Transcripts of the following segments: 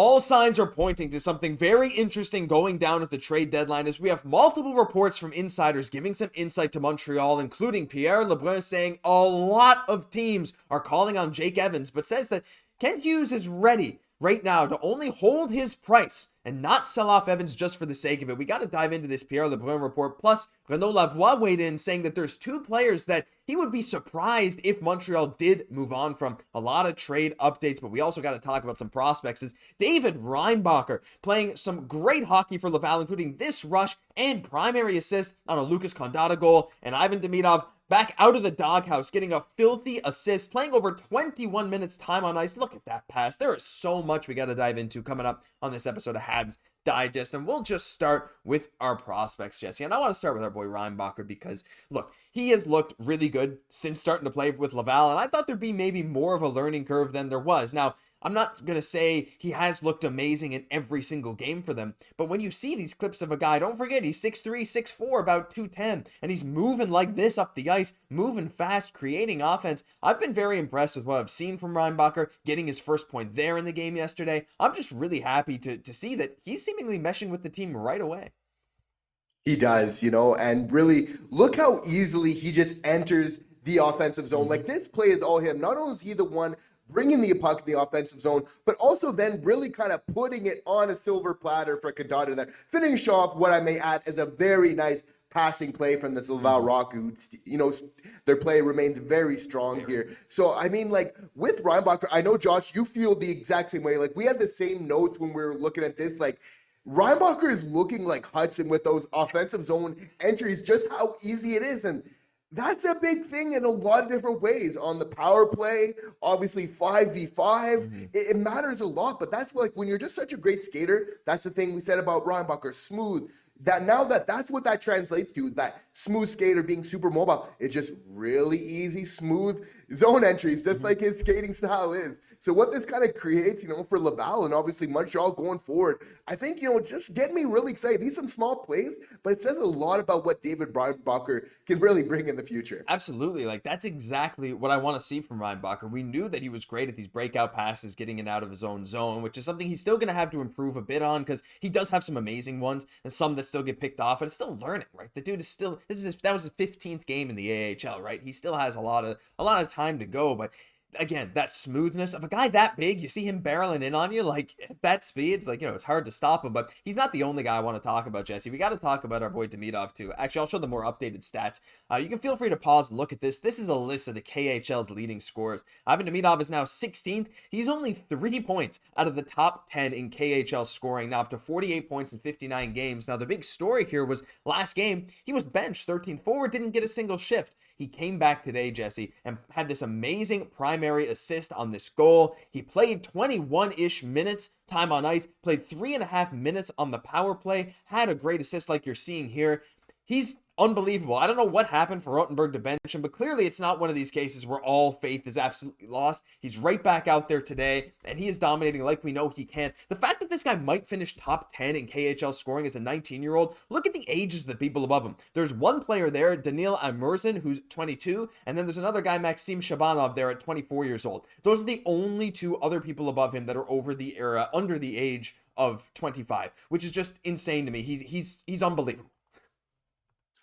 All signs are pointing to something very interesting going down at the trade deadline, as we have multiple reports from insiders giving some insight to Montreal, including Pierre LeBrun saying a lot of teams are calling on Jake Evans, but says that Kent Hughes is ready right now to only hold his price and not sell off Evans just for the sake of it. We got to dive into this Pierre LeBrun report. Plus, Renaud Lavoie weighed in saying that there's two players that he would be surprised if Montreal did move on from. A lot of trade updates, but we also got to talk about some prospects. Is David Reinbacher playing some great hockey for Laval, including this rush and primary assist on a Lucas Condata goal, and Ivan Demidov back out of the doghouse, getting a filthy assist, playing over 21 minutes time on ice. Look at that pass. There is so much we got to dive into coming up on this episode of Habs Digest, and we'll just start with our prospects, Jesse. And I want to start with our boy Reinbacher because, look, he has looked really good since starting to play with Laval, and I thought there'd be maybe more of a learning curve than there was. Now, I'm not going to say he has looked amazing in every single game for them, but when you see these clips of a guy, don't forget he's 6'3", 6'4", about 210, and he's moving like this up the ice, moving fast, creating offense. I've been very impressed with what I've seen from Reinbacher, getting his first point there in the game yesterday. I'm just really happy to see that he's seemingly meshing with the team right away. He does, and really look how easily he just enters the offensive zone. Like, this play is all him. Not only is he the one bringing the puck in the offensive zone, but also then really kind of putting it on a silver platter for Condata, then finish off what I may add as a very nice passing play from the Laval Rock, who, their play remains very strong here. So, I mean, like, with Reinbacher, I know, Josh, you feel the exact same way. Like, we had the same notes when we were looking at this. Like, Reinbacher is looking like Hudson with those offensive zone entries, just how easy it is. And that's a big thing in a lot of different ways. On the power play, obviously 5v5, it matters a lot. But that's like, when you're just such a great skater, that's the thing we said about Reinbacher, smooth. That's what that translates to, that smooth skater being super mobile. It's just really easy, smooth zone entries, just like his skating style is. So what this kind of creates, for Laval and obviously Montreal going forward, I think, just get me really excited. These are some small plays, but it says a lot about what David Reinbacher can really bring in the future. Absolutely. Like, that's exactly what I want to see from Reinbacher. We knew that he was great at these breakout passes, getting it out of his own zone, which is something he's still going to have to improve a bit on, because he does have some amazing ones and some that still get picked off, but it's still learning, right? The dude is still, that was his 15th game in the AHL, right? He still has a lot of time to go, but again, that smoothness of a guy that big, you see him barreling in on you, like, at that speed, it's like, it's hard to stop him. But he's not the only guy I want to talk about, Jesse. We got to talk about our boy Demidov too. Actually, I'll show the more updated stats. You can feel free to pause and look at this. This is a list of the KHL's leading scorers. Ivan Demidov is now 16th. He's only 3 points out of the top 10 in KHL scoring, now up to 48 points in 59 games. Now, the big story here was last game, he was benched 13th forward, didn't get a single shift. He came back today, Jesse, and had this amazing primary assist on this goal. He played 21-ish minutes time on ice, played 3.5 minutes on the power play, had a great assist like you're seeing here. He's unbelievable. I don't know what happened for Rothenberg to bench him, but clearly it's not one of these cases where all faith is absolutely lost. He's right back out there today, and he is dominating like we know he can. The fact that this guy might finish top 10 in KHL scoring as a 19-year-old, look at the ages of the people above him. There's one player there, Daniil Amerson, who's 22, and then there's another guy, Maxim Shabanov, there at 24 years old. Those are the only two other people above him that are under the age of 25, which is just insane to me. He's unbelievable.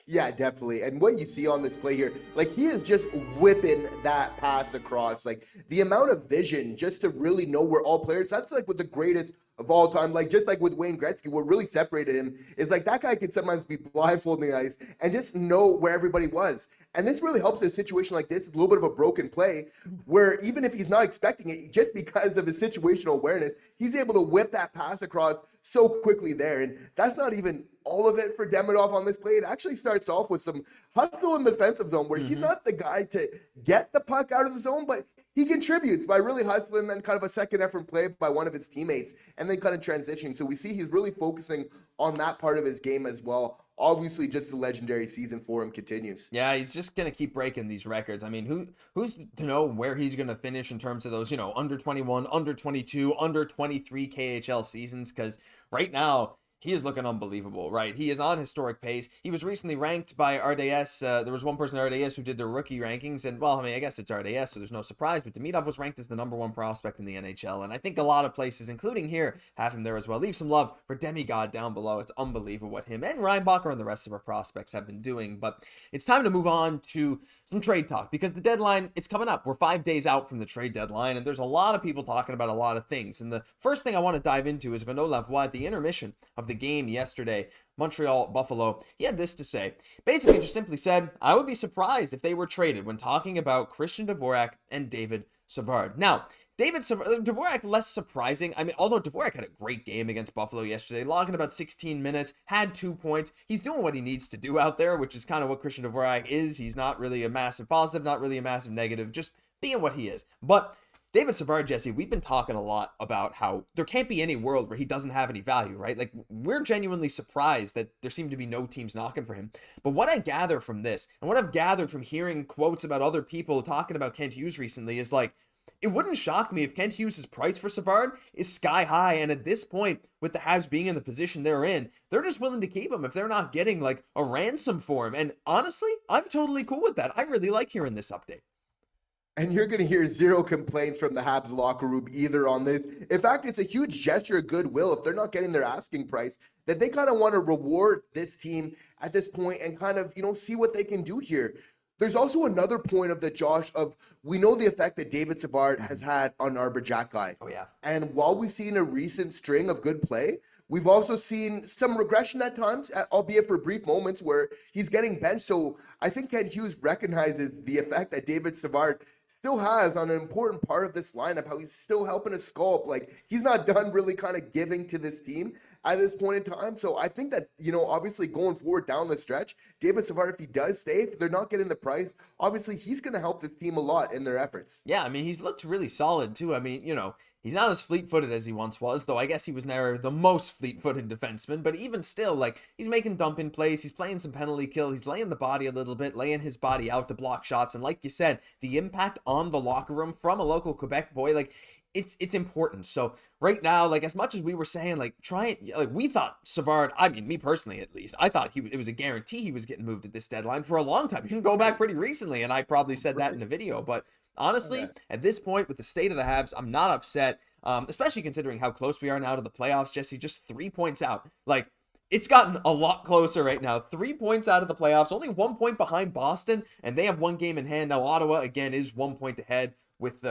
Yeah, definitely. And what you see on this play here, like, he is just whipping that pass across. Like, the amount of vision just to really know where all players, that's like with the greatest of all time. Like, just like with Wayne Gretzky, what really separated him is, like, that guy could sometimes be blindfolded in the ice and just know where everybody was. And this really helps in a situation like this, a little bit of a broken play, where even if he's not expecting it, just because of his situational awareness, he's able to whip that pass across so quickly there. And that's not even all of it for Demidov on this play. It actually starts off with some hustle in the defensive zone, where he's not the guy to get the puck out of the zone, but he contributes by really hustling, then kind of a second effort play by one of his teammates, and then kind of transitioning. So we see he's really focusing on that part of his game as well. Obviously, just the legendary season for him continues. Yeah, he's just going to keep breaking these records. I mean, who's to know where he's going to finish in terms of those, under 21, under 22, under 23 KHL seasons? Because right now, he is looking unbelievable, right? He is on historic pace. He was recently ranked by RDS. There was one person at RDS who did their rookie rankings, and well, I mean, I guess it's RDS, so there's no surprise, but Demidov was ranked as the #1 prospect in the NHL, and I think a lot of places, including here, have him there as well. Leave some love for Demigod down below. It's unbelievable what him and Reinbacher and the rest of our prospects have been doing, but it's time to move on to some trade talk, because the deadline, it's coming up. We're 5 days out from the trade deadline, and there's a lot of people talking about a lot of things, and the first thing I want to dive into is Renaud Lavoie at the intermission of the game yesterday, Montreal-Buffalo. He had this to say. Basically, just simply said, I would be surprised if they were traded when talking about Christian Dvorak and David Savard. Now, Dvorak, less surprising. I mean, although Dvorak had a great game against Buffalo yesterday, logging about 16 minutes, had 2 points. He's doing what he needs to do out there, which is kind of what Christian Dvorak is. He's not really a massive positive, not really a massive negative, just being what he is. But David Savard, Jesse, we've been talking a lot about how there can't be any world where he doesn't have any value, right? Like, we're genuinely surprised that there seem to be no teams knocking for him. But what I gather from this, and what I've gathered from hearing quotes about other people talking about Kent Hughes recently, is like, it wouldn't shock me if Kent Hughes' price for Savard is sky high, and at this point, with the Habs being in the position they're in, they're just willing to keep him if they're not getting, like, a ransom for him. And honestly, I'm totally cool with that. I really like hearing this update. And you're going to hear zero complaints from the Habs locker room either on this. In fact, it's a huge gesture of goodwill if they're not getting their asking price, that they kind of want to reward this team at this point and kind of, see what they can do here. There's also another point of the Josh of, we know the effect that David Savard has had on Arber Xhekaj. Oh, yeah. And while we've seen a recent string of good play, we've also seen some regression at times, albeit for brief moments where he's getting benched. So I think Kent Hughes recognizes the effect that David Savard still has on an important part of this lineup, how he's still helping to sculpt. Like, he's not done really kind of giving to this team at this point in time. So I think that, obviously going forward down the stretch, David Savard, if he does stay, if they're not getting the price, obviously he's going to help this team a lot in their efforts. Yeah, I mean, he's looked really solid too. I mean, he's not as fleet-footed as he once was, though I guess he was never the most fleet-footed defenseman, but even still, like, he's making dump-in plays, he's playing some penalty kill, he's laying the body a little bit, laying his body out to block shots, and like you said, the impact on the locker room from a local Quebec boy, like, it's important. So right now, like, as much as we were saying, like, we thought Savard, I mean, me personally at least, I thought it was a guarantee he was getting moved at this deadline for a long time. You can go back pretty recently, and I probably said that in a video, but honestly, at this point, with the state of the Habs, I'm not upset, especially considering how close we are now to the playoffs, Jesse, just 3 points out. Like, it's gotten a lot closer right now. 3 points out of the playoffs, only 1 point behind Boston, and they have 1 game in hand. Now, Ottawa, again, is 1 point ahead with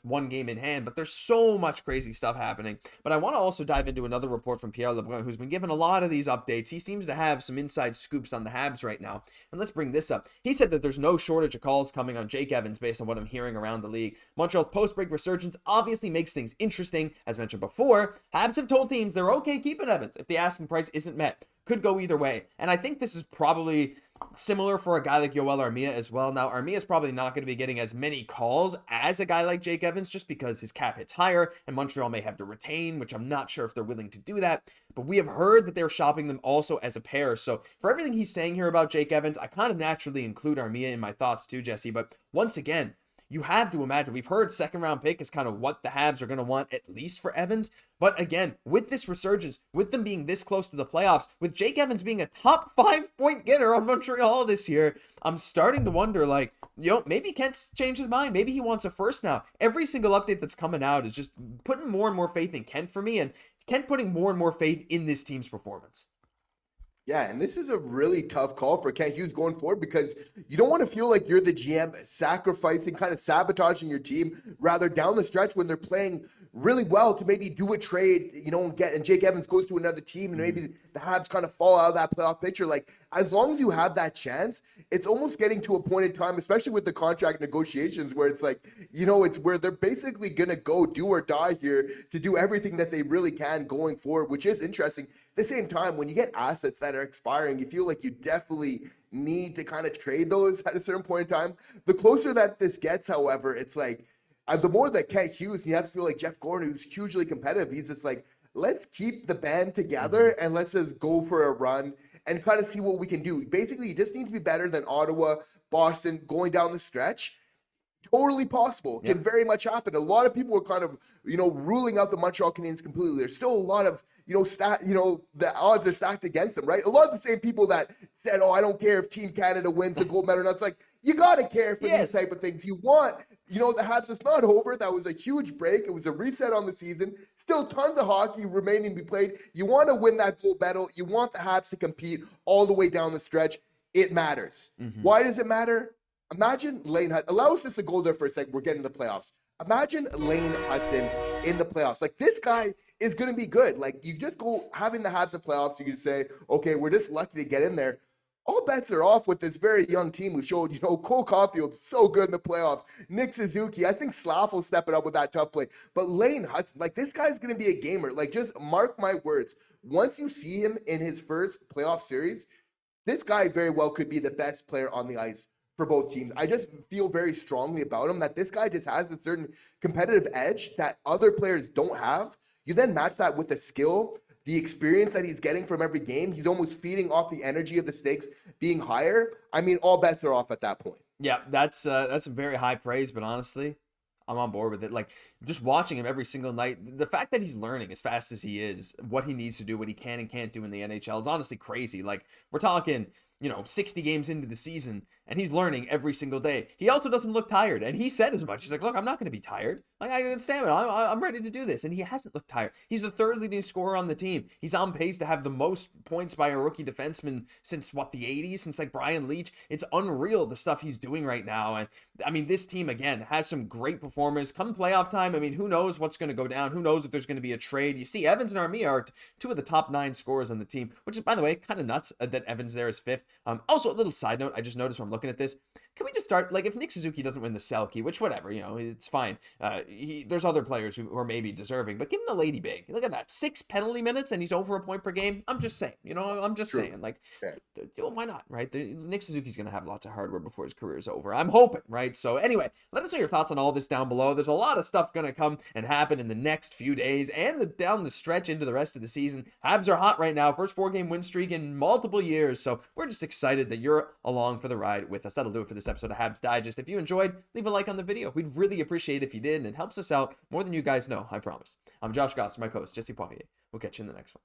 1 game in hand, but there's so much crazy stuff happening. But I want to also dive into another report from Pierre Lebrun, who's been given a lot of these updates. He seems to have some inside scoops on the Habs right now. And let's bring this up. He said that there's no shortage of calls coming on Jake Evans based on what I'm hearing around the league. Montreal's post-break resurgence obviously makes things interesting. As mentioned before, Habs have told teams they're okay keeping Evans if the asking price isn't met. Could go either way. And I think this is probably similar for a guy like Yoel Armia as well. Now, Armia's probably not going to be getting as many calls as a guy like Jake Evans just because his cap hits higher and Montreal may have to retain, which I'm not sure if they're willing to do that. But we have heard that they're shopping them also as a pair. So for everything he's saying here about Jake Evans, I kind of naturally include Armia in my thoughts too, Jesse. But once again, you have to imagine, we've heard second round pick is kind of what the Habs are going to want, at least for Evans. But again, with this resurgence, with them being this close to the playoffs, with Jake Evans being a top 5 point getter on Montreal this year, I'm starting to wonder, like, maybe Kent's changed his mind. Maybe he wants a first now. Every single update that's coming out is just putting more and more faith in Kent for me, and Kent putting more and more faith in this team's performance. Yeah, and this is a really tough call for Kent Hughes going forward because you don't want to feel like you're the GM sacrificing, kind of sabotaging your team, rather down the stretch when they're playing really well to maybe do a trade, and Jake Evans goes to another team and maybe the Habs kind of fall out of that playoff picture. Like, as long as you have that chance, it's almost getting to a point in time, especially with the contract negotiations, where it's like, it's where they're basically going to go do or die here to do everything that they really can going forward, which is interesting. At the same time, when you get assets that are expiring, you feel like you definitely need to kind of trade those at a certain point in time. The closer that this gets, however, it's like, the more that Kent Hughes, you have to feel like Jeff Gordon, who's hugely competitive, he's just like, let's keep the band together and let's just go for a run and kind of see what we can do. Basically, you just need to be better than Ottawa, Boston, going down the stretch totally possible. Yeah. Can very much happen. A lot of people were kind of, ruling out the Montreal Canadiens completely. There's still a lot of, the odds are stacked against them, right? A lot of the same people that said, oh, I don't care if Team Canada wins the gold medal. And it's like, you got to care for these type of things. You want, the Habs, it's not over. That was a huge break. It was a reset on the season. Still tons of hockey remaining to be played. You want to win that gold medal. You want the Habs to compete all the way down the stretch. It matters. Mm-hmm. Why does it matter? Imagine Lane Hudson. Allow us just to go there for a second. We're getting to the playoffs. Imagine Lane Hudson in the playoffs. Like, this guy is going to be good. Like, you just go having the Habs in playoffs. You can say, okay, we're just lucky to get in there. All bets are off with this very young team who showed, Cole Caufield, so good in the playoffs. Nick Suzuki, I think Slaf will step it up with that tough play. But Lane Hudson, like, this guy's going to be a gamer. Like, just mark my words. Once you see him in his first playoff series, this guy very well could be the best player on the ice for both teams. I just feel very strongly about him that this guy just has a certain competitive edge that other players don't have. You then match that with the skill, the experience that he's getting from every game. He's almost feeding off the energy of the stakes being higher. I mean, all bets are off at that point. Yeah, that's a very high praise, but honestly, I'm on board with it. Like, just watching him every single night, the fact that he's learning as fast as he is, what he needs to do, what he can and can't do in the NHL is honestly crazy. Like, we're talking, 60 games into the season, and he's learning every single day. He also doesn't look tired, and he said as much. He's like, look, I'm not going to be tired. Like, I can stand it. I'm ready to do this, and he hasn't looked tired. He's the third leading scorer on the team. He's on pace to have the most points by a rookie defenseman since, the 80s, since, Brian Leach. It's unreal, the stuff he's doing right now, and, I mean, this team, again, has some great performers. Come playoff time, I mean, who knows what's going to go down? Who knows if there's going to be a trade? You see, Evans and Armia are two of the top 9 scorers on the team, which is, by the way, kind of nuts that Evans there is 5th. Also, a little side note, I just noticed when I'm looking at this, can we just start, if Nick Suzuki doesn't win the Selke, which whatever, it's fine. There's other players who are maybe deserving, but give him the Lady Big. Look at that, 6 penalty minutes and he's over a point per game. I'm just saying, I'm just saying, why not, right? Nick Suzuki's going to have lots of hardware before his career is over. I'm hoping, right? So anyway, let us know your thoughts on all this down below. There's a lot of stuff going to come and happen in the next few days and down the stretch into the rest of the season. Habs are hot right now, first 4-game win streak in multiple years. So we're just excited that you're along for the ride with us. That'll do it for this episode of Habs Digest. If you enjoyed, leave a like on the video. We'd really appreciate it if you did, and it helps us out more than you guys know, I promise. I'm Josh Gosse, my co-host, Jesse Poirier. We'll catch you in the next one.